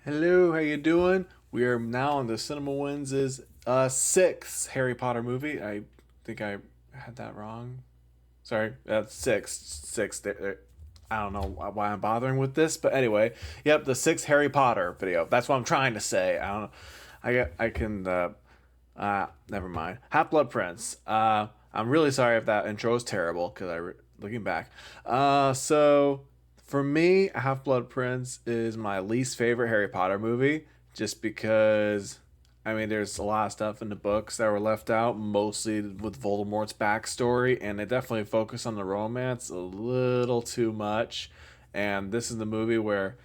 Hello, how you doing? We are now on the CinemaWins' sixth Harry Potter movie. I think I had that wrong. Sorry, that's six. I don't know why I'm bothering with this, but anyway, yep, the sixth Harry Potter video. That's what I'm trying to say. I don't know. I can. Never mind. Half Blood Prince. I'm really sorry if that intro is terrible because looking back. So for me, Half Blood Prince is my least favorite Harry Potter movie, just because. I mean, there's a lot of stuff in the books that were left out, mostly with Voldemort's backstory, and they definitely focus on the romance a little too much. And this is the movie where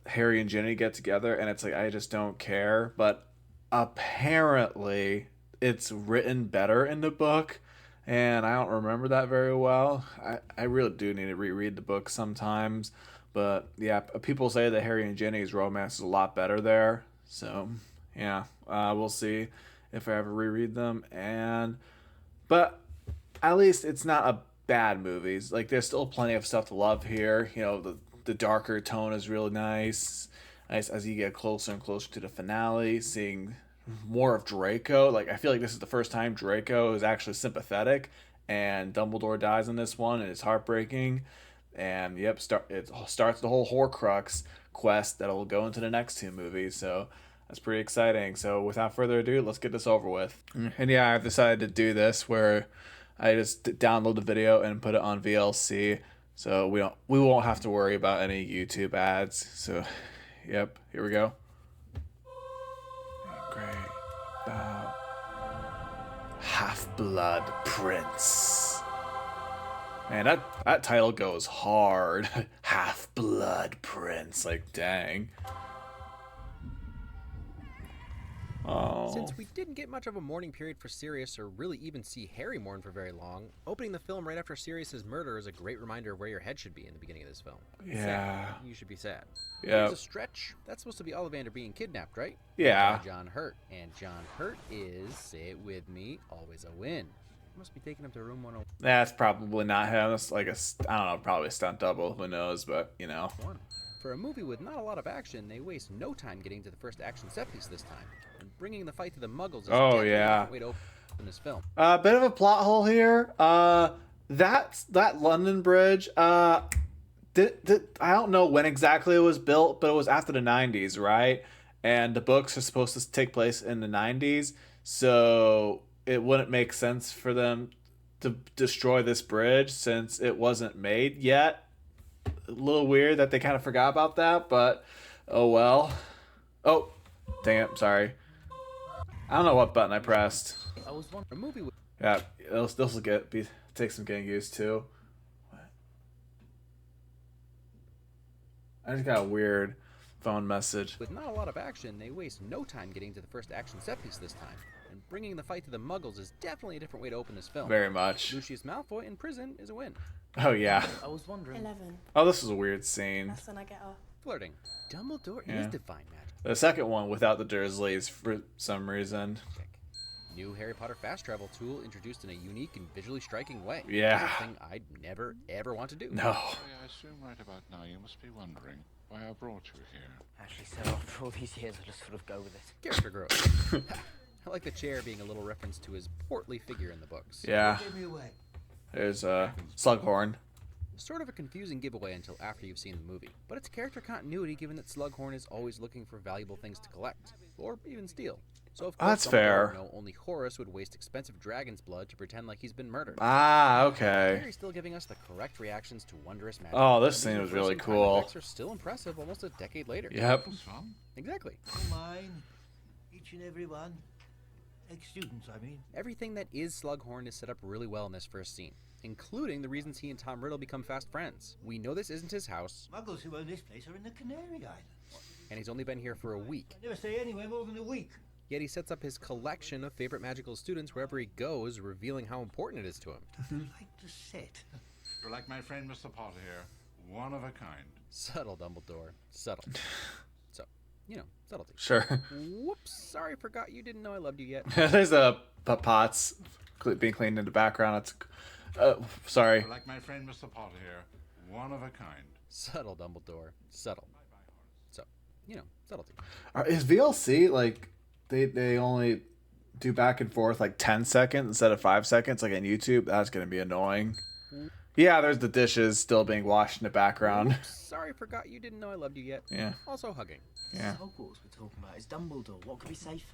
Harry and Ginny get together, and it's like I just don't care. But apparently, it's written better in the book, and I don't remember that very well. I really do need to reread the book sometimes. But yeah, people say that Harry and Ginny's romance is a lot better there. So yeah, we'll see if I ever reread them. But at least it's not a bad movie. Like there's still plenty of stuff to love here. The darker tone is really nice. Nice as you get closer and closer to the finale, seeing more of Draco. Like I feel like this is the first time Draco is actually sympathetic, and Dumbledore dies in this one, and it's heartbreaking. And yep, it starts the whole Horcrux quest that'll go into the next two movies. So that's pretty exciting. So without further ado, let's get this over with. And yeah, I've decided to do this where I just download the video and put it on VLC, so we won't have to worry about any YouTube ads. So, yep, here we go. Great. About Half Blood Prince. Man, that title goes hard. Half Blood Prince. Like, dang. Oh. Since we didn't get much of a mourning period for Sirius or really even see Harry mourn for very long, opening the film right after Sirius's murder is a great reminder of where your head should be in the beginning of this film. Yeah. Sad. You should be sad. Yeah. It's a stretch. That's supposed to be Ollivander being kidnapped, right? Yeah. John Hurt. And John Hurt is, say it with me, always a win. Must be taking him to room 101. That's probably not him. That's like I don't know, probably a stunt double. Who knows? But, you know. For a movie with not a lot of action, they waste no time getting to the first action set piece this time. And bringing the fight to the Muggles is yeah. way to open this film. Bit of a plot hole here. That London Bridge. I don't know when exactly it was built, but it was after the 90s, right? And the books are supposed to take place in the 90s, so it wouldn't make sense for them to destroy this bridge since it wasn't made yet. A little weird that they kind of forgot about that, but oh well. Oh, dang it! Sorry. I don't know what button I pressed. I was wondering, a movie with Yeah, this will take some getting used to. What? I just got a weird phone message. With not a lot of action, they waste no time getting to the first action set piece this time. And bringing the fight to the Muggles is definitely a different way to open this film. Very much. Lucius Malfoy in prison is a win. Oh yeah. I was wondering. 11. Oh, this is a weird scene. That's when I get off. Flirting. Dumbledore Yeah. is divine magic. The second one without the Dursleys for some reason. New Harry Potter fast travel tool introduced in a unique and visually striking way. Yeah. Something I'd never, ever want to do. No. I assume right about now you must be wondering why I brought you here. Actually, so after all these years, I'll just sort of go with it. Character growth. I like the chair being a little reference to his portly figure in the books. Yeah. Give me away. There's Slughorn. Sort of a confusing giveaway until after you've seen the movie, but it's character continuity given that Slughorn is always looking for valuable things to collect, or even steal. So of course, That's fair. No, only Horace would waste expensive dragon's blood to pretend like he's been murdered. Ah, okay. Harry's still giving us the correct reactions to wondrous magic. Oh, this And scene the was really first-time cool. effects are still impressive almost a decade later. Yep. What's wrong? Exactly. All mine, each and every one. Ex-students, I mean. Everything that is Slughorn is set up really well in this first scene, including the reasons he and Tom Riddle become fast friends. We know this isn't his house, Muggles who own this place are in the Canary Islands. and he's only been here for a week. I never stay anywhere more than a week. Yet he sets up his collection of favorite magical students wherever he goes, revealing how important it is to him. Like the set. You're like my friend Mr. Potter here, one of a kind. Subtle, Dumbledore. Subtle. So, subtlety. Sure. Whoops. Sorry, forgot you didn't know I loved you yet. There's pots being cleaned in the background. It's sorry. You're like my friend Mr. Potter here, one of a kind. Subtle, Dumbledore. Subtle. So, Subtlety. Is VLC like they only do back and forth like 10 seconds instead of 5 seconds like on YouTube? That's gonna be annoying. Yeah, there's the dishes still being washed in the background. Oops, sorry, forgot you didn't know I loved you yet. Yeah. Also hugging. Yeah. Hogwarts we're talking about. It's Dumbledore. What could be safer?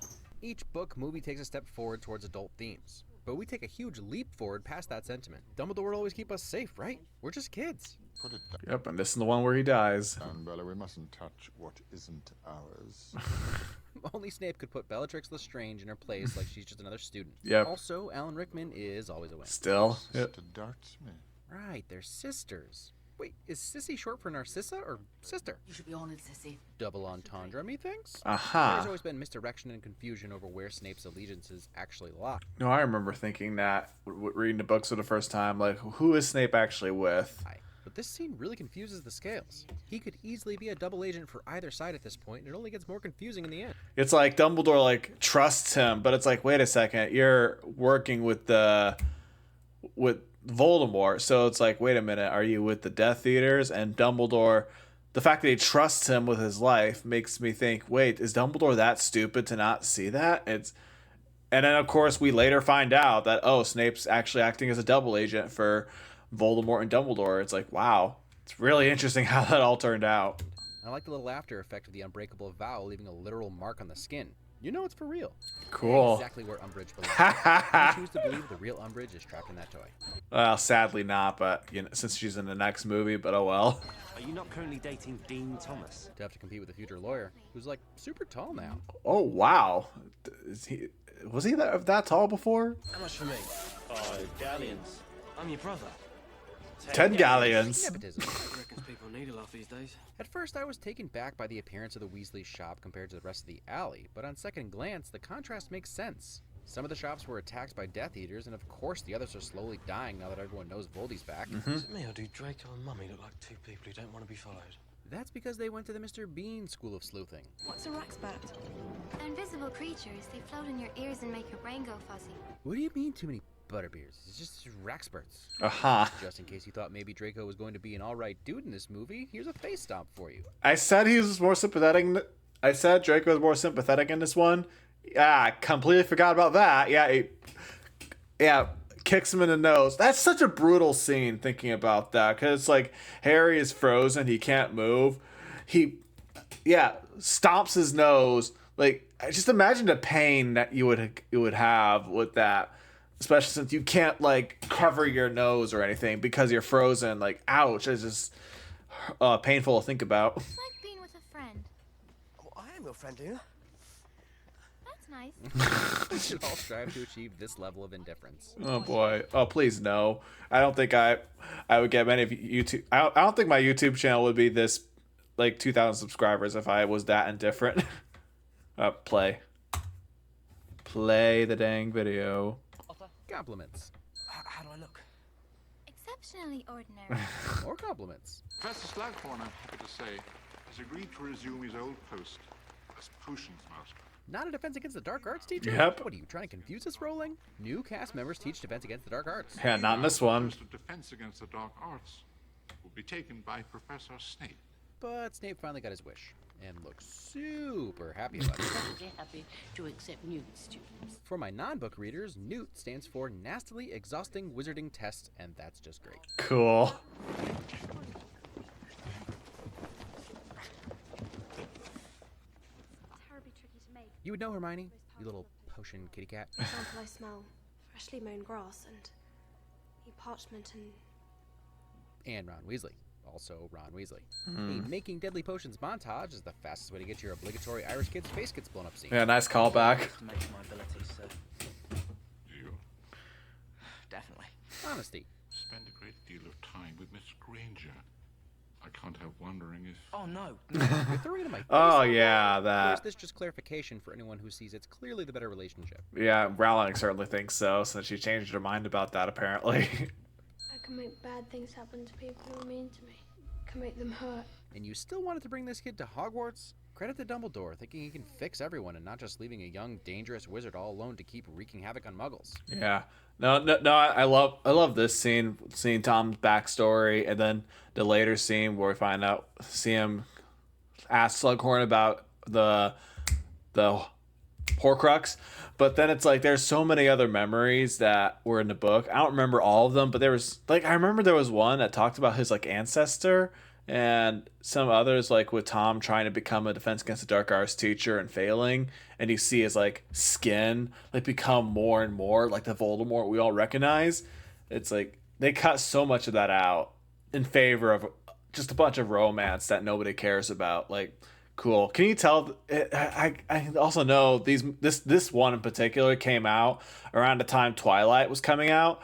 Each book movie takes a step forward towards adult themes, but we take a huge leap forward past that sentiment. Dumbledore will always keep us safe, right? We're just kids. Put it Yep, and this is the one where he dies. down, Bella. We mustn't touch what isn't ours. Only Snape could put Bellatrix Lestrange in her place like she's just another student. Yep. Also, Alan Rickman is always a win. Still. Yep. Sister Dartsmith. Right, they're sisters. Wait, is Sissy short for Narcissa or sister? You should be honored, Sissy. Double entendre, methinks? Aha. There's always been misdirection and confusion over where Snape's allegiances actually lie. No, I remember thinking that reading the books for the first time. Like, who is Snape actually with? But this scene really confuses the scales. He could easily be a double agent for either side at this point, and it only gets more confusing in the end. It's like Dumbledore like trusts him, but it's like, wait a second, you're working with Voldemort, so it's like, wait a minute, are you with the Death Eaters? And Dumbledore, the fact that he trusts him with his life makes me think, wait, is Dumbledore that stupid to not see that? And then of course we later find out that Snape's actually acting as a double agent for Voldemort and Dumbledore. It's like, wow, it's really interesting how that all turned out. I like the little after effect of the unbreakable vow leaving a literal mark on the skin. You know it's for real. Cool. Exactly where Umbridge belongs. I choose to believe the real Umbridge is trapped in that toy. Well, sadly not, but since she's in the next movie, but oh well. Are you not currently dating Dean Thomas? To have to compete with a future lawyer who's like super tall now. Oh wow, was he that tall before? How much for me? 5 galleons. I'm your brother. 10 galleons. Nepotism. Reckons people need a laugh these days. At first, I was taken back by the appearance of the Weasley shop compared to the rest of the alley, but on second glance, the contrast makes sense. Some of the shops were attacked by Death Eaters, and of course the others are slowly dying now that everyone knows Voldy's back. Is it me or do Draco and Mummy look like two people who don't want to be followed? That's because they went to the Mr. Bean School of Sleuthing. What's a Raxbat? Invisible creatures. They float in your ears and make your brain go fuzzy. What do you mean too many butterbeers? It's just Raxperts. Aha. Just in case you thought maybe Draco was going to be an alright dude in this movie, here's a face stomp for you. I said he was more sympathetic. I said Draco was more sympathetic in this one. Yeah, completely forgot about that. Yeah, kicks him in the nose. That's such a brutal scene thinking about that, because it's like Harry is frozen, he can't move. He stomps his nose. Like, just imagine the pain that you would have with that, especially since you can't like cover your nose or anything because you're frozen. Like, ouch, it's just painful to think about. It's like being with a friend. Oh, I am your friend, Una. That's nice. We should all strive to achieve this level of indifference. Oh boy. Oh please no. I don't think I would get many of YouTube. I don't think my YouTube channel would be this like 2,000 subscribers if I was that indifferent. Play the dang video. Compliments. How do I look? Exceptionally ordinary. Or compliments. Professor Slughorn, I'm happy to say, has agreed to resume his old post as potions master. Not a defense against the dark arts teacher? Yep. What are you trying to confuse us, Rowling? New cast members teach defense against the dark arts. Yeah, not in this one. The defense against the dark arts will be taken by Professor Snape. But Snape finally got his wish and looks super happy about it. They're happy to accept new students. For my non-book readers, NEWT stands for Nastily Exhausting Wizarding Test, and that's just great. Cool. Terribly tricky to make. You would know, Hermione, you little potion kitty cat. For example, I smell freshly mown grass and new parchment and And Ron Weasley. Also Ron Weasley. A Making Deadly Potions montage is the fastest way to get your obligatory Irish kid's face gets blown up scene. Yeah, nice callback. To match my abilities, sir. You Definitely. Honesty. spend a great deal of time with Miss Granger. I can't help wondering if... Oh, no. You're throwing it in my face. Oh yeah, Or is that. this just clarification for anyone who sees it's clearly the better relationship? Yeah, Rowling certainly thinks so, since she changed her mind about that apparently. I can make bad things happen to people who are mean to me. I can make them hurt. And you still wanted to bring this kid to Hogwarts? Credit to Dumbledore, thinking he can fix everyone and not just leaving a young, dangerous wizard all alone to keep wreaking havoc on muggles. Yeah. No. I love this scene, seeing Tom's backstory, and then the later scene where we see him ask Slughorn about the Horcrux, but then it's like there's so many other memories that were in the book. I don't remember all of them, but there was like I remember there was one that talked about his like ancestor, and some others like with Tom trying to become a Defense Against the Dark Arts teacher and failing, and you see his like skin like become more and more like the Voldemort we all recognize. It's like they cut so much of that out in favor of just a bunch of romance that nobody cares about. Like, cool. Can you tell? I also know this one in particular came out around the time Twilight was coming out,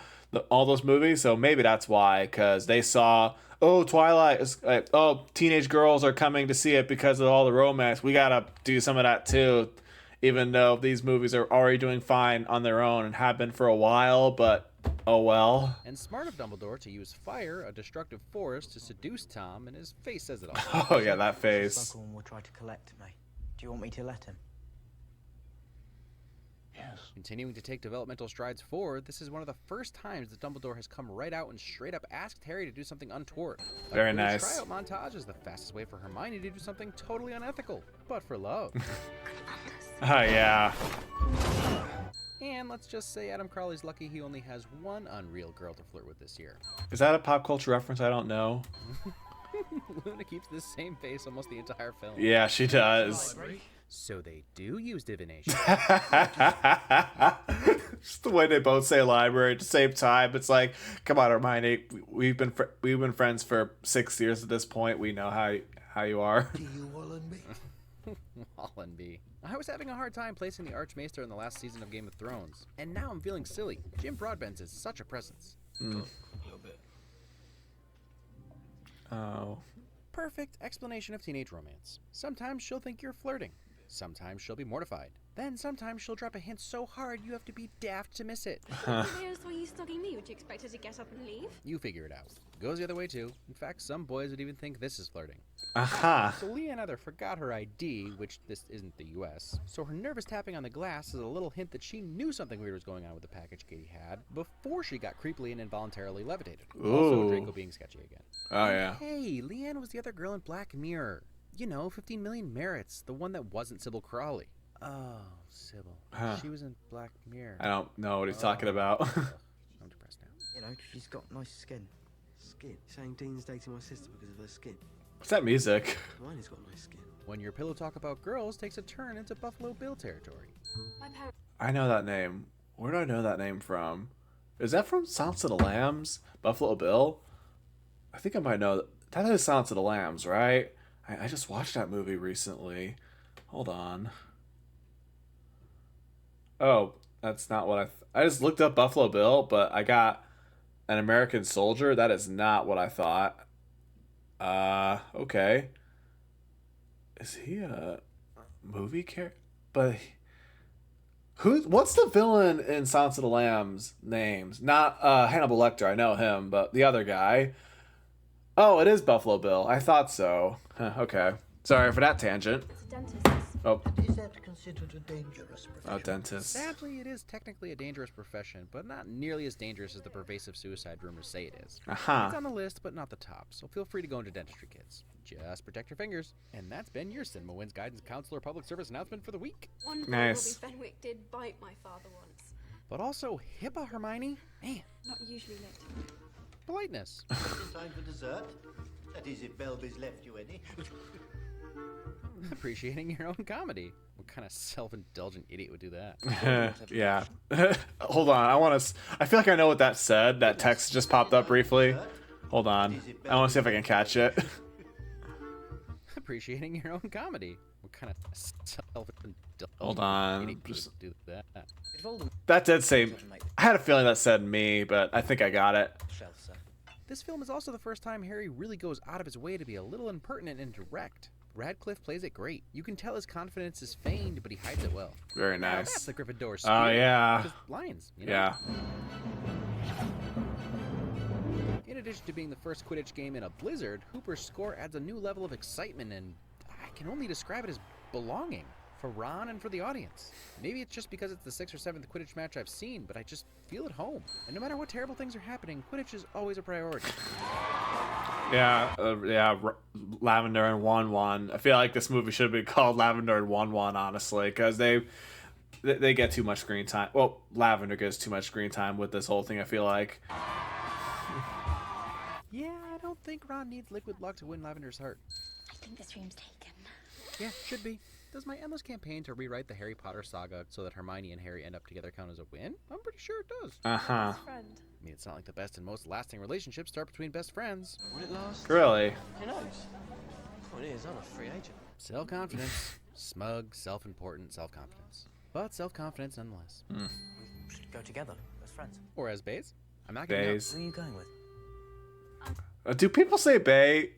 all those movies. So maybe that's why, because they saw, oh, Twilight is teenage girls are coming to see it because of all the romance. We gotta do some of that too, even though these movies are already doing fine on their own and have been for a while. But oh well. And smart of Dumbledore to use fire, a destructive force, to seduce Tom, and his face says it all. Oh yeah, that face. Slughorn will try to collect me. Do you want me to let him? Yes. Continuing to take developmental strides forward, this is one of the first times that Dumbledore has come right out and straight up asked Harry to do something untoward. Very A nice. tryout montage is the fastest way for Hermione to do something totally unethical, but for love. Oh yeah. And let's just say Adam Crowley's lucky he only has one unreal girl to flirt with this year. Is that a pop culture reference? I don't know. Luna keeps this same face almost the entire film. Yeah, she does. So they do use divination. Just the way they both say library at the same time. It's like, come on, Hermione. We've been friends for 6 years at this point. We know how you are. Do you, Wallenby? Wallenby. I was having a hard time placing the Archmaester in the last season of Game of Thrones, and now I'm feeling silly. Jim Broadbent is such a presence. A little bit. Oh. Perfect explanation of teenage romance. Sometimes she'll think you're flirting. Sometimes she'll be mortified. Then sometimes she'll drop a hint so hard you have to be daft to miss it. Here's why you snugging me. Would you expect her to get up and leave? You figure it out. Goes the other way too. In fact, some boys would even think this is flirting. Aha. So Leanne either forgot her ID, which this isn't the US, so her nervous tapping on the glass is a little hint that she knew something weird was going on with the package Katie had before she got creepily and involuntarily levitated. Also, Ooh. Draco being sketchy again. Oh yeah. Hey, Leanne was the other girl in Black Mirror. You know, 15 Million Merits, the one that wasn't Sybil Crawley. Oh, Sybil. Huh. She was in Black Mirror. I don't know what he's talking about. Ugh, I'm depressed now. You know, she's got nice skin. Skin. Saying Dean's dating my sister because of her skin. What's that music? Mine has got nice skin. When your pillow talk about girls takes a turn into Buffalo Bill territory. My parents. I know that name. Where do I know that name from? Is that from Silence of the Lambs? Buffalo Bill? I think I might know. That is Silence of the Lambs, right? I just watched that movie recently. Hold on. Oh, that's not what I just looked up Buffalo Bill, but I got An American Soldier. That is not what I thought. Okay. Is he a movie character? But what's the villain in Silence of the Lambs names? Not Hannibal Lecter, I know him, but the other guy. Oh, it is Buffalo Bill. I thought so. Huh, okay. Sorry for that tangent. It's a dentist's. Oh, Is that considered a dangerous profession? dentist. Sadly, it is technically a dangerous profession, but not nearly as dangerous as the pervasive suicide rumors say it is. Aha. It's on the list, but not the top, so feel free to go into dentistry, kids. Just protect your fingers. And that's been your CinemaWins Guidance Counselor public service announcement for the week. One Nice. Bobby Fenwick did bite my father once. But also, HIPAA, Hermione. Man, Not usually lit. politeness. Just in time for dessert? That is, if Belby's left you any. Appreciating your own comedy. What kind of self-indulgent idiot would do that? Yeah. Hold on. I feel like I know what that said. That text just popped up briefly. Hold on. I want to see if I can catch it. Appreciating your own comedy. What kind of self-indulgent Hold on. idiot would do that? If Voldemort That did say. doesn't make I had a feeling that said me, but I think I got it. the shelf, sir. This film is also the first time Harry really goes out of his way to be a little impertinent and direct. Radcliffe plays it great. You can tell his confidence is feigned, but he hides it well. Very Now that's nice. the Gryffindor spirit. Oh yeah. Just lions, you know? Yeah. In addition to being the first Quidditch game in a blizzard, Hooper's score adds a new level of excitement, and I can only describe it as belonging for Ron and for the audience. Maybe it's just because it's the 6th or 7th Quidditch match I've seen, but I just feel at home. And no matter what terrible things are happening, Quidditch is always a priority. Lavender and Wan Wan. I feel like this movie should be called Lavender and Wan Wan, honestly, because they get too much screen time. Well, Lavender gets too much screen time with this whole thing, I feel like. Yeah, I don't think Ron needs liquid luck to win Lavender's heart. I think this room's taken. Yeah, should be. Does my endless campaign to rewrite the Harry Potter saga so that Hermione and Harry end up together count as a win? I'm pretty sure it does. Uh-huh. I mean, it's not like the best and most lasting relationships start between best friends. Will it last? Really? Who knows? Point is, I'm a free agent. Self-confidence. Smug, self-important self-confidence. But self-confidence nonetheless. We should go together as friends. Or as bays. I'm not giving up. Bays. Who are you going with? Do people say Bay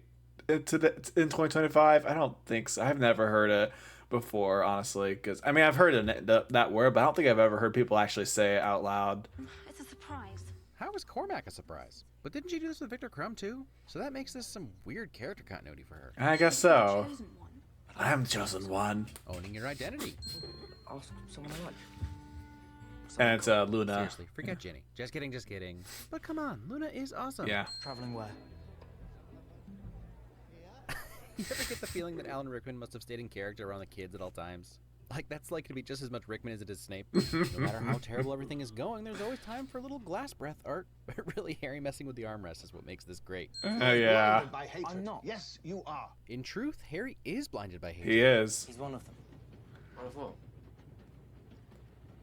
in 2025? I don't think so. I've never heard it before, honestly. Because I mean, I've heard that word, but I don't think I've ever heard people actually say it out loud. It's a surprise. How is Cormac a surprise? But didn't she do this with Victor Crumb too? So that makes this some weird character continuity for her. I guess so. Chosen one. I'm the chosen one. Owning your identity. Ask someone I like. And it's Luna. Seriously, forget Ginny. Just kidding, just kidding. But come on, Luna is awesome. Yeah. Traveling where? You ever get the feeling that Alan Rickman must have stayed in character around the kids at all times? Like, that's likely to be just as much Rickman as it is Snape. No matter how terrible everything is going, there's always time for a little glass breath art. But really, Harry messing with the armrest is what makes this great. Oh, yeah. I'm not. Yes, you are. In truth, Harry is blinded by hatred. He is. He's one of them. One of what?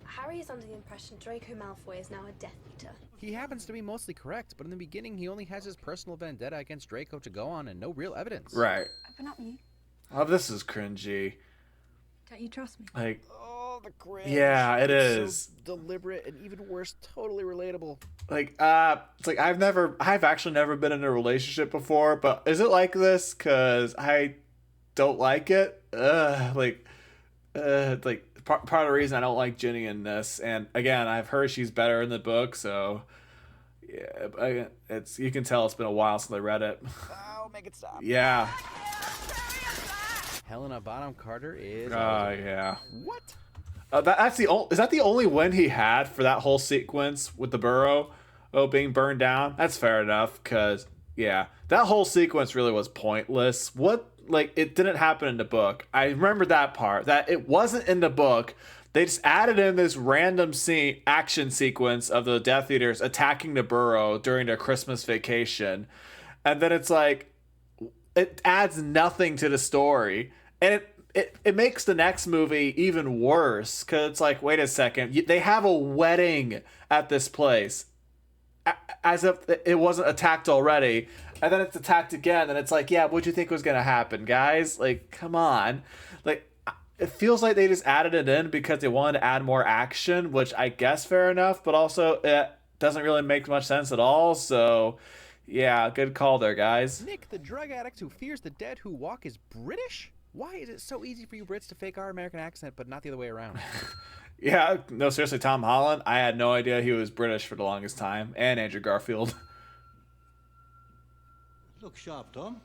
Harry is under the impression Draco Malfoy is now a Death Eater. He happens to be mostly correct, but in the beginning, he only has his personal vendetta against Draco to go on and no real evidence. Right. Open up, you. Oh, this is cringy. Don't you trust me? Like, Oh, the cringe. yeah, it It's is. so deliberate and even worse, totally relatable. Like, it's like I've actually never been in a relationship before, but is it like this? Cause I don't like it. Like part of the reason I don't like Ginny in this, and again, I've heard she's better in the book, so yeah, it's you can tell it's been a while since I read it. Oh, make it stop. Yeah. Helena Bonham Carter is. Yeah. What? That's the only. Is that the only win he had for that whole sequence with the burrow, being burned down? That's fair enough, cause yeah, that whole sequence really was pointless. What? Like, it didn't happen in the book. I remember that part. That it wasn't in the book. They just added in this random action sequence of the Death Eaters attacking the burrow during their Christmas vacation, and then it's like, it adds nothing to the story, and it makes the next movie even worse, because it's like, wait a second, they have a wedding at this place, as if it wasn't attacked already, and then it's attacked again, and it's like, yeah, what'd you think was gonna happen, guys? Like, come on. Like, it feels like they just added it in because they wanted to add more action, which I guess fair enough, but also it doesn't really make much sense at all, so yeah, good call there, guys. Nick, the drug addict who fears the dead who walk, is British? Why is it so easy for you Brits to fake our American accent, but not the other way around? Yeah, no, seriously, Tom Holland, I had no idea he was British for the longest time, and Andrew Garfield. Look sharp, Tom.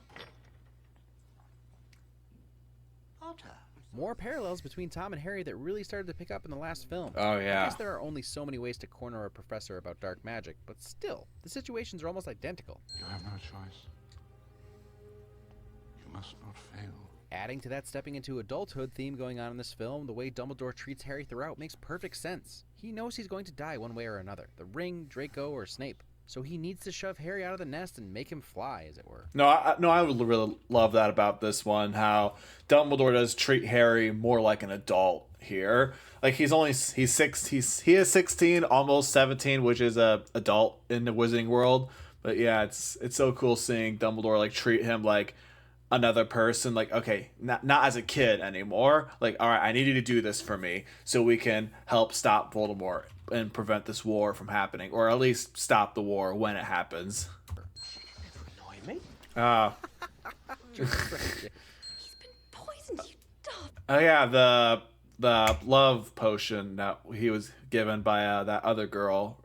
Potter. More parallels between Tom and Harry that really started to pick up in the last film. Oh, I yeah. guess there are only so many ways to corner a professor about dark magic, but still, the situations are almost identical. You have no choice. You must not fail. Adding to that stepping into adulthood theme going on in this film, the way Dumbledore treats Harry throughout makes perfect sense. He knows he's going to die one way or another, the Ring, Draco, or Snape. So he needs to shove Harry out of the nest and make him fly, as it were. I would really love that about this one, how Dumbledore does treat Harry more like an adult here. Like, he is 16, almost 17, which is a adult in the Wizarding world. But yeah, it's so cool seeing Dumbledore like treat him like another person, like, okay, not as a kid anymore. Like, all right, I need you to do this for me so we can help stop Voldemort and prevent this war from happening, or at least stop the war when it happens. Annoy me. He's been poisoned, you dog. Oh yeah, the love potion that he was given by that other girl.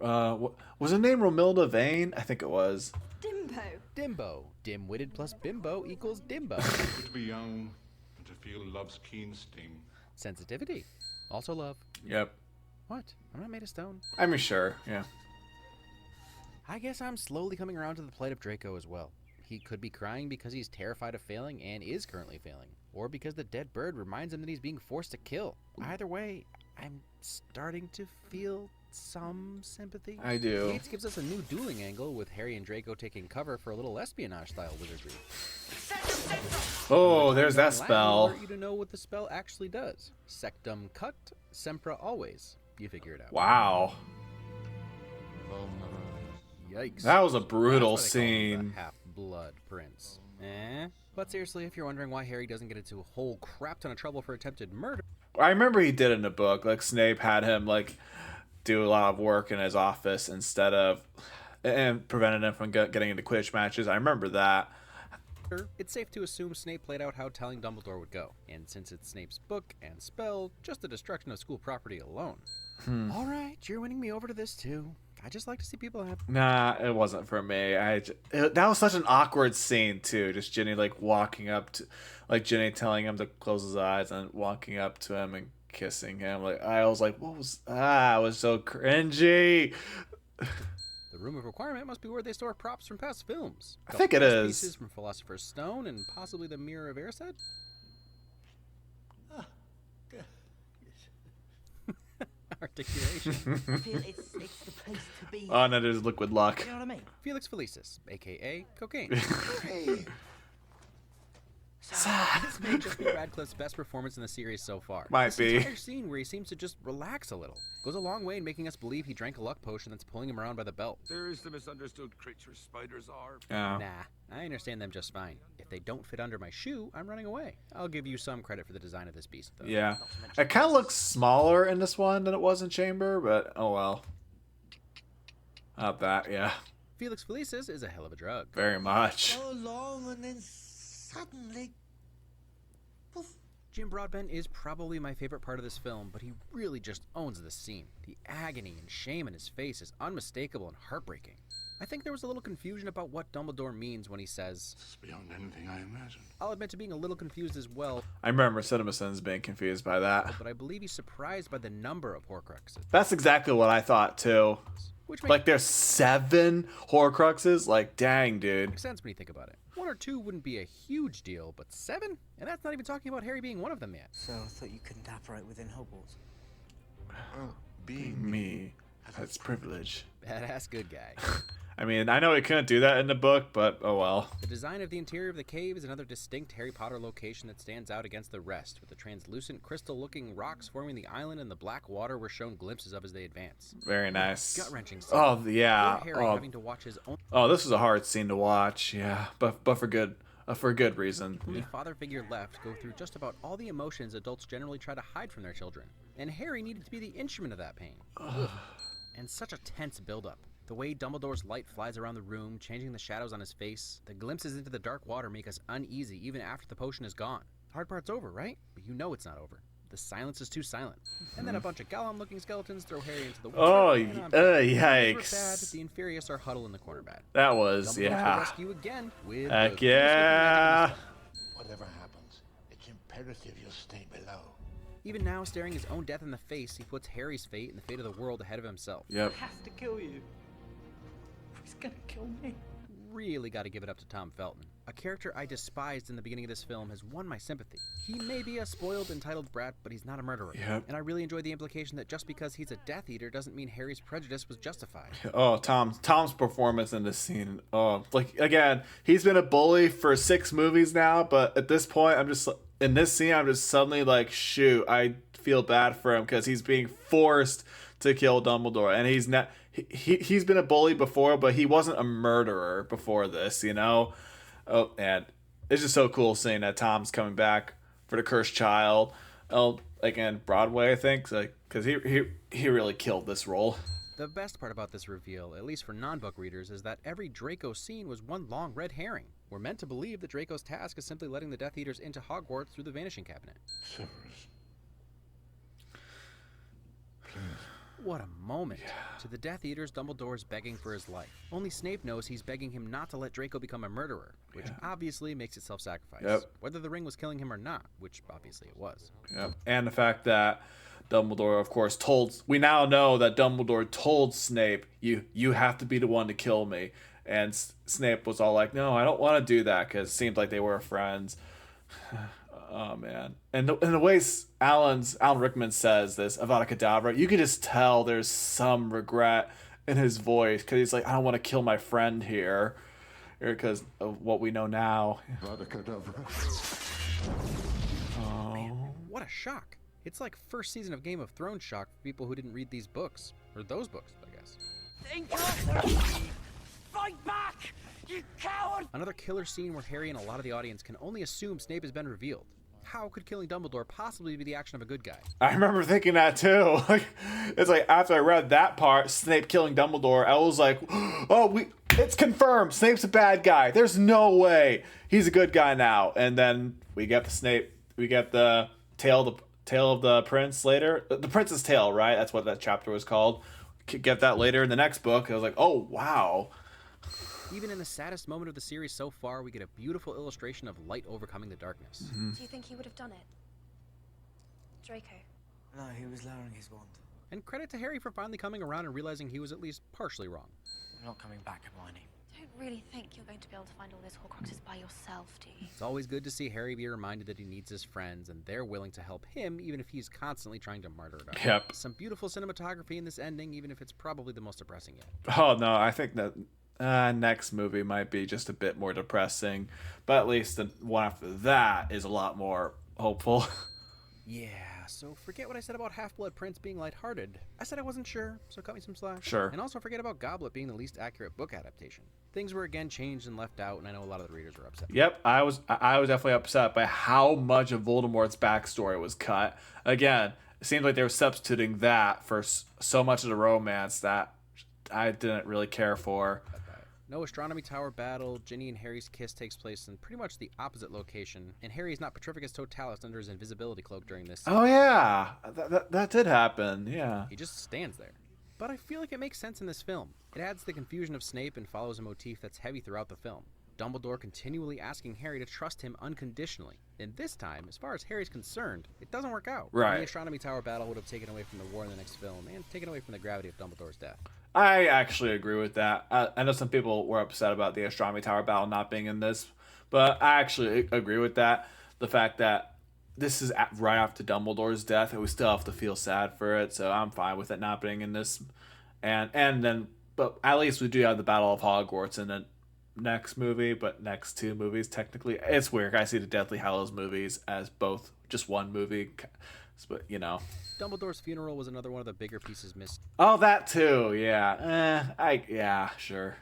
Was her name Romilda Vane? I think it was. Dimbo. Dimbo. Dim-witted plus bimbo equals dimbo. To be young and to feel love's keen sting. Sensitivity. Also love. Yep. What? I'm not made of stone. I mean, sure, yeah. I guess I'm slowly coming around to the plight of Draco as well. He could be crying because he's terrified of failing and is currently failing, or because the dead bird reminds him that he's being forced to kill. Either way, I'm starting to feel some sympathy. I do. Yates gives us a new dueling angle with Harry and Draco taking cover for a little espionage-style wizardry. Oh, there's that Latin will spell. alert you to know what the spell actually does. Sectum cut, sempra always. You figure it out. Wow. Yikes. That was a brutal That's why they call him scene. the Half-Blood Prince. But seriously, if you're wondering why Harry doesn't get into a whole crap ton of trouble for attempted murder, I remember he did it in the book. Like, Snape had him, like, do a lot of work in his office instead of... and prevented him from getting into Quidditch matches. I remember that. it's safe to assume Snape played out how telling Dumbledore would go. And since it's Snape's book and spell, just the destruction of school property alone. All right, you're winning me over to this too. I just like to see people happy. Nah, it wasn't for me. That was such an awkward scene too. Just Ginny like walking up to, like Ginny telling him to close his eyes and walking up to him and kissing him. Like I was like, what was? It was so cringy. The Room of Requirement must be where they store props from past films. I think it Couple is. Pieces from Philosopher's Stone and possibly the Mirror of Erised. Articulation. I feel it's the place to be. Oh no, there's liquid luck. You know what I mean? Felix Felicis, aka cocaine. Hey. This may just be Radcliffe's best performance in the series so far. Might this be. entire scene where he seems to just relax a little goes a long way in making us believe he drank a luck potion that's pulling him around by the belt. There is the misunderstood creature spiders are. Yeah. Nah, I understand them just fine. If they don't fit under my shoe, I'm running away. I'll give you some credit for the design of this beast, though. Yeah. It kind of looks smaller in this one than it was in Chamber, but oh well. Not that, yeah. Felix Felicis is a hell of a drug. Very much. So long and then suddenly, poof. Jim Broadbent is probably my favorite part of this film, but he really just owns this scene. The agony and shame in his face is unmistakable and heartbreaking. I think there was a little confusion about what Dumbledore means when he says, It's beyond anything I imagined. I'll admit to being a little confused as well, I remember CinemaWins being confused by that. but I believe he's surprised by the number of Horcruxes. That's exactly what I thought too. Which makes Like there's 7 Horcruxes? Like dang, dude. sense when you think about it. 1 or 2 wouldn't be a huge deal, but 7? And that's not even talking about Harry being one of them yet. So I thought you couldn't operate within Hogwarts. Well, being Me. That's privilege. Badass good guy. I mean, I know he couldn't do that in the book, but oh well. The design of the interior of the cave is another distinct Harry Potter location that stands out against the rest, with the translucent, crystal-looking rocks forming the island and the black water we're shown glimpses of as they advance. Very nice. Gut-wrenching scene. Oh yeah. Poor Harry having to watch his Oh, this was a hard scene to watch. Yeah, but for good reason. only father figure left go through just about all the emotions adults generally try to hide from their children, and Harry needed to be the instrument of that pain. Ugh. And such a tense buildup. The way Dumbledore's light flies around the room, changing the shadows on his face, the glimpses into the dark water make us uneasy even after the potion is gone. Hard part's over, right? But you know it's not over. The silence is too silent. And then a bunch of Gollum-looking skeletons throw Harry into the water. Oh, and on bad, yikes. the Inferius are huddle in the corner bed. That was, Dumbledore's to yeah. rescue again with Heck the coolest looking yeah. mechanism. whatever happens, it's imperative you stay below. Even now, staring his own death in the face, he puts Harry's fate and the fate of the world ahead of himself. Yep. Has to kill you. He's gonna kill me. Really got to give it up to Tom Felton. A character I despised in the beginning of this film has won my sympathy. He may be a spoiled, entitled brat, but he's not a murderer. Yep. And I really enjoy the implication that just because he's a Death Eater doesn't mean Harry's prejudice was justified. Oh, Tom's performance in this scene. Oh, like again, he's been a bully for 6 movies now, but at this point, I'm just in this scene. I'm just suddenly like, shoot, I feel bad for him because he's being forced to kill Dumbledore, and he's not. He's been a bully before, but he wasn't a murderer before this, you know. Oh, and it's just so cool seeing that Tom's coming back for the Cursed Child. Oh, again, Broadway, I think, like because he really killed this role. The best part about this reveal, at least for non-book readers, is that every Draco scene was one long red herring. We're meant to believe that Draco's task is simply letting the Death Eaters into Hogwarts through the Vanishing Cabinet. Severus. What a moment. To the Death Eaters, Dumbledore's begging for his life. Only Snape knows he's begging him not to let Draco become a murderer, which obviously makes it self-sacrifice. Yep. Whether the ring was killing him or not, which obviously it was. Yep. And the fact that Dumbledore, of course, we now know that Dumbledore told Snape, you have to be the one to kill me. And Snape was all like, no, I don't want to do that, because it seemed like they were friends. Oh man, and the way Alan Rickman says this about a Kedavra, you can just tell there's some regret in his voice, because he's like, I don't want to kill my friend here, because of what we know now. Man, what a shock! It's like first season of Game of Thrones shock for people who didn't read these books, or those books, I guess. Fight back, you coward! Another killer scene where Harry and a lot of the audience can only assume Snape has been revealed. How could killing Dumbledore possibly be the action of a good guy? I remember thinking that too. It's like after I read that part, Snape killing Dumbledore, I was like, oh, it's confirmed. Snape's a bad guy. There's no way he's a good guy now. And then we get the tale of the prince later. The prince's tale, right? That's what that chapter was called. Get that later in the next book. I was like, oh wow. Even in the saddest moment of the series so far, we get a beautiful illustration of light overcoming the darkness. Do you think he would have done it? Draco? No, he was lowering his wand. And credit to Harry for finally coming around and realizing he was at least partially wrong. I'm not coming back, Hermione. Don't really think you're going to be able to find all those Horcruxes by yourself, do you? It's always good to see Harry be reminded that he needs his friends, and they're willing to help him even if he's constantly trying to murder them. Yep. Some beautiful cinematography in this ending, even if it's probably the most depressing yet. Oh no, I think that next movie might be just a bit more depressing, but at least the one after that is a lot more hopeful. Yeah, so forget what I said about Half-Blood Prince being lighthearted. I said I wasn't sure, so cut me some slack. Sure. And also forget about Goblet being the least accurate book adaptation. Things were again changed and left out, and I know a lot of the readers were upset. Yep, I was definitely upset by how much of Voldemort's backstory was cut. Again, it seemed like they were substituting that for so much of the romance that I didn't really care for. No astronomy tower battle, Ginny and Harry's kiss takes place in pretty much the opposite location, and Harry is not Petrificus Totalis under his invisibility cloak during this scene. Oh yeah, that did happen, yeah. He just stands there. But I feel like it makes sense in this film. It adds to the confusion of Snape and follows a motif that's heavy throughout the film. Dumbledore continually asking Harry to trust him unconditionally. And this time, as far as Harry's concerned, it doesn't work out. Right. The astronomy tower battle would have taken away from the war in the next film, and taken away from the gravity of Dumbledore's death. I actually agree with that. I know some people were upset about the astronomy tower battle not being in this, but I actually agree with that. The fact that this is right after Dumbledore's death, and we still have to feel sad for it, so I'm fine with it not being in this. And then, but at least we do have the Battle of Hogwarts in the next movie, but next two movies technically. It's weird. I see the Deathly Hallows movies as both just one movie, but you know. Dumbledore's funeral was another one of the bigger pieces missed. Oh, that too, yeah. Yeah, sure.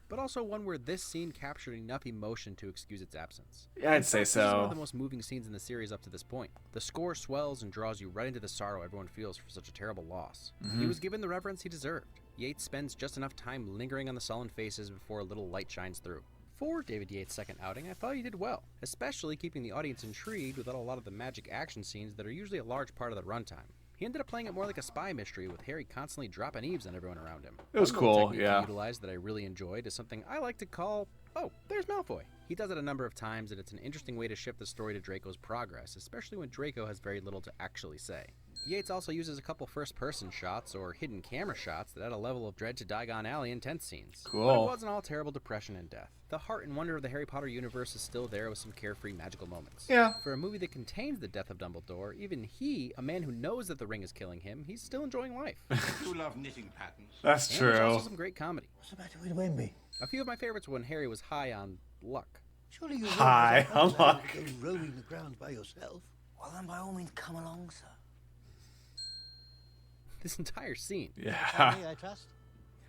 But also one where this scene captured enough emotion to excuse its absence. Yeah, I'd say This is one so. of the most moving scenes in the series up to this point. The score swells and draws you right into the sorrow everyone feels for such a terrible loss. He was given the reverence he deserved. Yates spends just enough time lingering on the sullen faces before a little light shines through. For David Yates' second outing, I thought he did well, especially keeping the audience intrigued without a lot of the magic action scenes that are usually a large part of the runtime. He ended up playing it more like a spy mystery, with Harry constantly dropping eaves on everyone around him. It was One little cool, technique yeah. he utilized that I really enjoyed is something I like to call, oh, there's Malfoy. He does it a number of times, and it's an interesting way to shift the story to Draco's progress, especially when Draco has very little to actually say. Yates also uses a couple first-person shots or hidden camera shots that add a level of dread to Diagon Alley in tense scenes. Cool. But it wasn't all terrible depression and death. The heart and wonder of the Harry Potter universe is still there with some carefree magical moments. Yeah. For a movie that contains the death of Dumbledore, even he, a man who knows that the ring is killing him, he's still enjoying life. You love knitting patterns. That's And there's also true. some great comedy. What's the matter with Wemby? A few of my favorites were when Harry was high on luck. Surely you Hi, realize I'm not unlock. allowed to go roaming the grounds by yourself. Well, then by all means, come along, sir. This entire scene. Yeah. Me, I trust.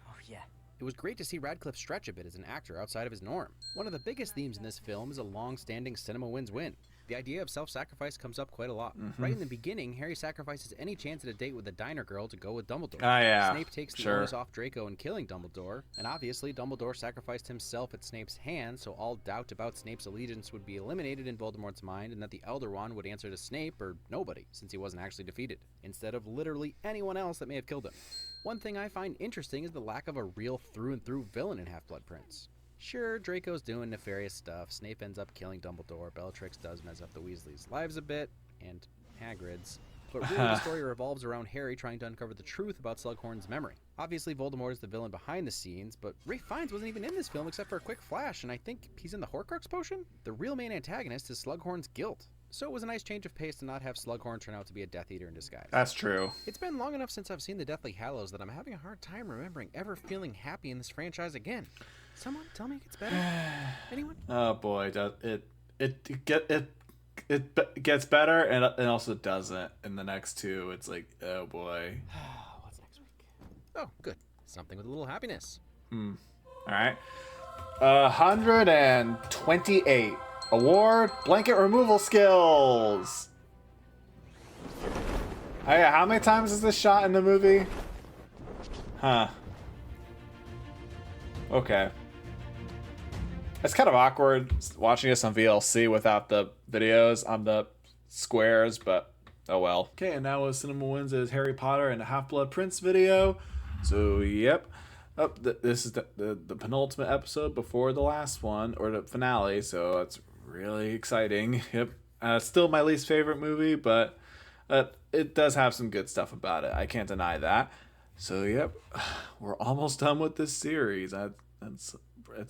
Oh, yeah. It was great to see Radcliffe stretch a bit as an actor outside of his norm. One of the biggest themes in this film is a long-standing CinemaWins win. The idea of self-sacrifice comes up quite a lot. Right in the beginning, Harry sacrifices any chance at a date with a diner girl to go with Dumbledore. Ah, yeah. Snape takes the Sure. onus off Draco in killing Dumbledore, and obviously Dumbledore sacrificed himself at Snape's hand, so all doubt about Snape's allegiance would be eliminated in Voldemort's mind, and that the Elder Wand would answer to Snape, or nobody, since he wasn't actually defeated, instead of literally anyone else that may have killed him. One thing I find interesting is the lack of a real through-and-through villain in Half-Blood Prince. Sure, Draco's doing nefarious stuff, Snape ends up killing Dumbledore, Bellatrix does mess up the Weasleys' lives a bit, and Hagrid's. But really the story revolves around Harry trying to uncover the truth about Slughorn's memory. Obviously, Voldemort is the villain behind the scenes, but Ralph Fiennes wasn't even in this film except for a quick flash, and I think he's in the Horcrux potion? The real main antagonist is Slughorn's guilt, so it was a nice change of pace to not have Slughorn turn out to be a Death Eater in disguise. That's true. It's been long enough since I've seen the Deathly Hallows that I'm having a hard time remembering ever feeling happy in this franchise again. Someone tell me it gets better? Anyone? Oh boy, it gets better and also doesn't in the next two. It's like, oh boy. What's next week? Oh, good. Something with a little happiness. All right. 128. Award blanket removal skills. Oh yeah, how many times is this shot in the movie? Huh. Okay. It's kind of awkward watching this on VLC without the videos on the squares, but oh well. Okay, and now was CinemaWins' Harry Potter and the Half-Blood Prince video. So, yep. Oh, this is the penultimate episode before the last one, or the finale, so it's really exciting. Yep. Still my least favorite movie, but it does have some good stuff about it. I can't deny that. So, yep. We're almost done with this series. It's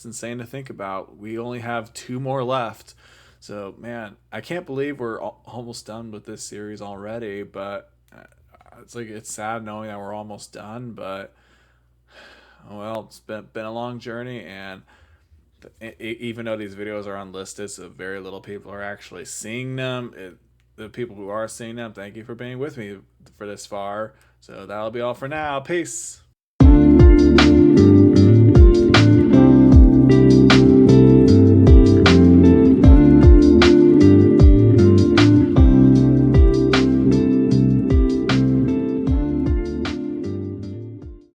insane to think about. We only have 2 more left. So, man, I can't believe we're almost done with this series already, but it's sad knowing that we're almost done, but oh well, it's been a long journey, and even though these videos are unlisted, so very little people are actually seeing them, the people who are seeing them, thank you for being with me for this far. So that'll be all for now. Peace.